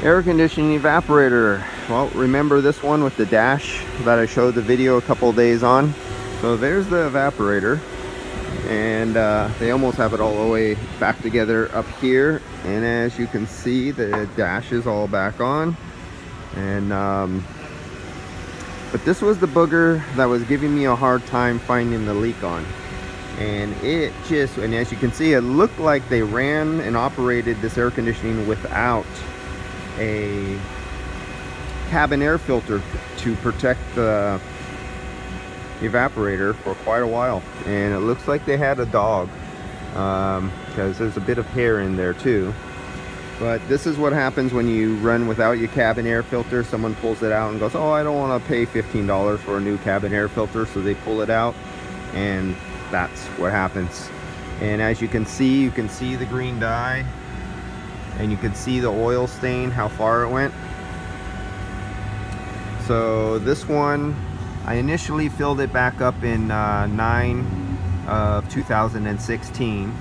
Air conditioning evaporator. Well, remember this one with the dash that I showed the video a couple of days on? So there's the evaporator, and they almost have it all the way back together up here. And as you can see, the dash is all back on. And but this was the booger that was giving me a hard time finding the leak on. And as you can see, it looked like they ran and operated this air conditioning without a cabin air filter to protect the evaporator for quite a while. And it looks like they had a dog, because there's a bit of hair in there too. But this is what happens when you run without your cabin air filter. Someone pulls it out and goes, oh, I don't want to pay $15 for a new cabin air filter, so they pull it out, and that's what happens. And as you can see the green dye, and you can see the oil stain, how far it went. So this one, I initially filled it back up in 9 of 2016,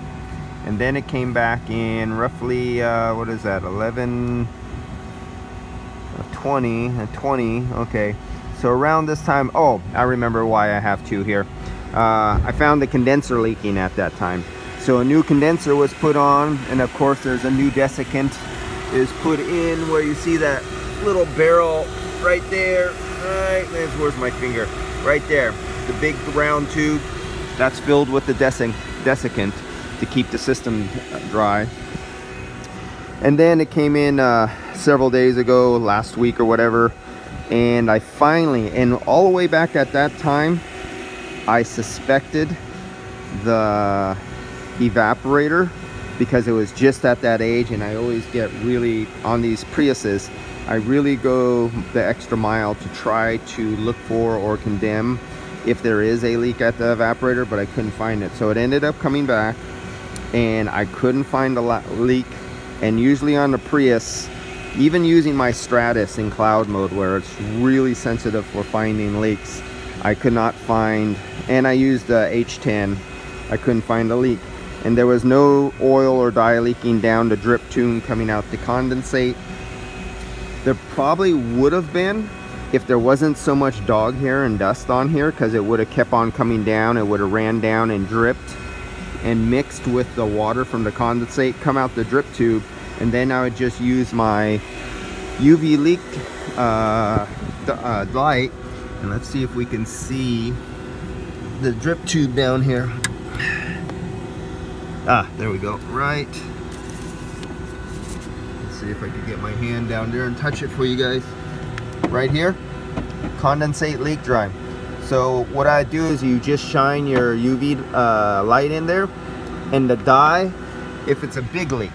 and then it came back in roughly what is that, 11 20, okay. So around this time, oh, I remember why I have two here. I found the condenser leaking at that time. So a new condenser was put on, and of course there's a new desiccant is put in, where you see that little barrel right there. Right, where's my finger? Right there. The big round tube that's filled with the desiccant to keep the system dry. And then it came in several days ago, last week or whatever, and I finally, and all the way back at that time, I suspected the evaporator, because it was just at that age. And I always get really, on these Priuses, I really go the extra mile to try to look for or condemn if there is a leak at the evaporator, but I couldn't find it. So it ended up coming back, and I couldn't find the leak. And usually on the Prius, even using my Stratus in cloud mode, where it's really sensitive for finding leaks, I could not find, and I used the H10, I couldn't find a leak. And there was no oil or dye leaking down the drip tube coming out the condensate. There probably would have been if there wasn't so much dog hair and dust on here, because it would have kept on coming down. It would have ran down and dripped and mixed with the water from the condensate, come out the drip tube, and then I would just use my UV leak light. And let's see if we can see the drip tube down here. Ah, there we go, right. Let's see if I can get my hand down there and touch it for you guys. Right here, condensate leak dry. So what I do is you just shine your UV light in there, and the dye, if it's a big leak,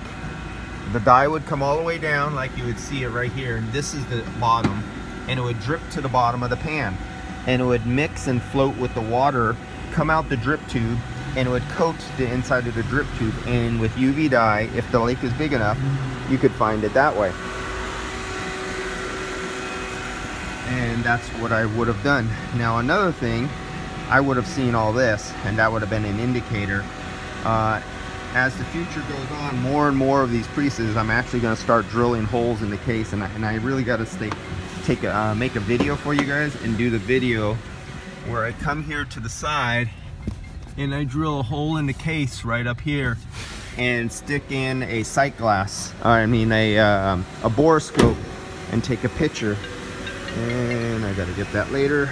the dye would come all the way down like you would see it right here, and this is the bottom, and it would drip to the bottom of the pan, and it would mix and float with the water, come out the drip tube, and it would coat the inside of the drip tube. And with UV dye, if the leak is big enough, you could find it that way. And that's what I would have done. Now another thing, I would have seen all this, and that would have been an indicator. As the future goes on, more and more of these Priuses, I'm actually going to start drilling holes in the case, and I really got to make a video for you guys, and do the video where I come here to the side and I drill a hole in the case right up here and stick in a sight glass, I mean a borescope, and take a picture. And I gotta get that later.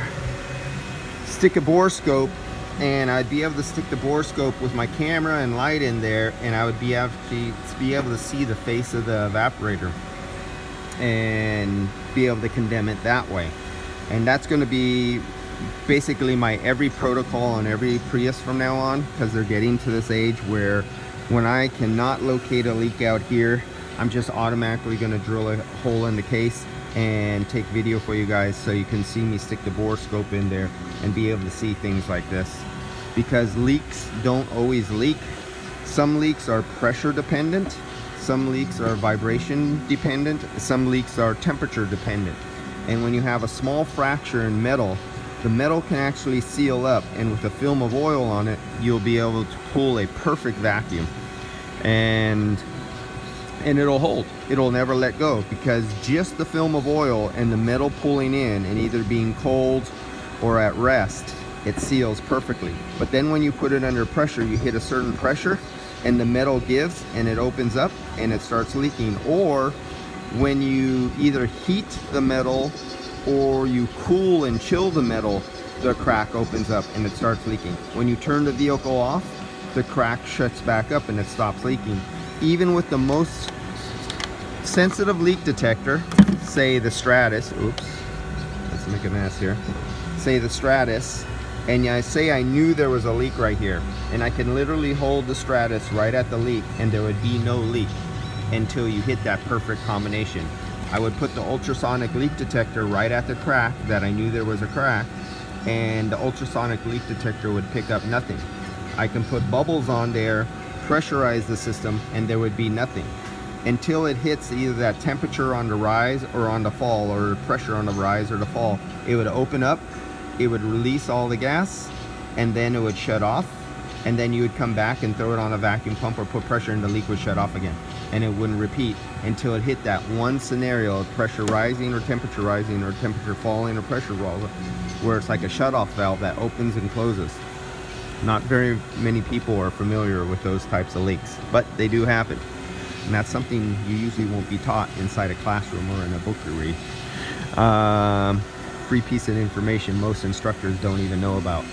Stick a borescope, and I'd be able to stick the borescope with my camera and light in there, and I would be able to see the face of the evaporator and be able to condemn it that way. And that's going to be basically my every protocol on every Prius from now on, because they're getting to this age where when I cannot locate a leak out here, I'm just automatically going to drill a hole in the case and take video for you guys, so you can see me stick the borescope in there and be able to see things like this. Because leaks don't always leak. Some leaks are pressure dependent, some leaks are vibration dependent, some leaks are temperature dependent. And when you have a small fracture in metal, the metal can actually seal up, and with a film of oil on it, you'll be able to pull a perfect vacuum. And and it'll hold. It'll never let go, because just the film of oil and the metal pulling in and either being cold or at rest, it seals perfectly. But then when you put it under pressure, you hit a certain pressure and the metal gives and it opens up and it starts leaking. Or when you either heat the metal or you cool and chill the metal, the crack opens up and it starts leaking. When you turn the vehicle off, the crack shuts back up and it stops leaking. Even with the most sensitive leak detector, say the Stratus, oops, let's make a mess here, say the Stratus, and I say I knew there was a leak right here, and I can literally hold the Stratus right at the leak and there would be no leak until you hit that perfect combination. I would put the ultrasonic leak detector right at the crack that I knew there was a crack, and the ultrasonic leak detector would pick up nothing. I can put bubbles on there, pressurize the system, and there would be nothing until it hits either that temperature on the rise or on the fall, or pressure on the rise or the fall. It would open up, it would release all the gas, and then it would shut off, and then you would come back and throw it on a vacuum pump or put pressure and the leak would shut off again, and it wouldn't repeat until it hit that one scenario of pressure rising or temperature falling or pressure falling, where it's like a shut-off valve that opens and closes. Not very many people are familiar with those types of leaks, but they do happen. And that's something you usually won't be taught inside a classroom or in a book to read. Free piece of information most instructors don't even know about.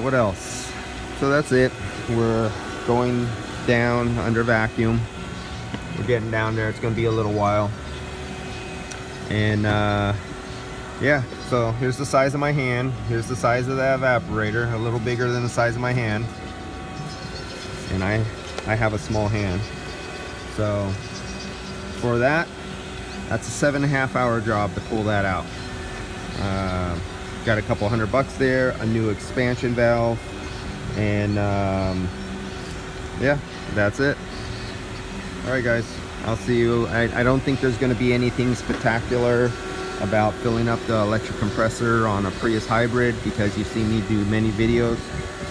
What else? So that's it. We're going down under vacuum. We're getting down there. It's going to be a little while. And yeah, so here's the size of my hand. Here's the size of the evaporator, a little bigger than the size of my hand. And I have a small hand. So for that, that's a 7.5 hour job to pull that out. Got a couple $100 there, a new expansion valve, and yeah, that's it. All right, guys, I'll see you. I don't think there's going to be anything spectacular about filling up the electric compressor on a Prius hybrid, because you've seen me do many videos.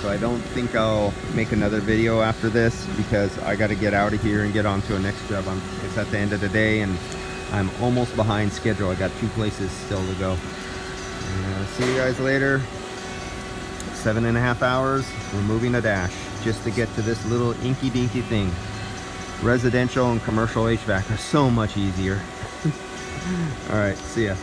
So I don't think I'll make another video after this, because I got to get out of here and get on to a next job. It's at the end of the day and I'm almost behind schedule. I got 2 places still to go. See you guys later. 7.5 hours, removing a dash just to get to this little inky dinky thing. Residential and commercial HVAC are so much easier. All right, see ya.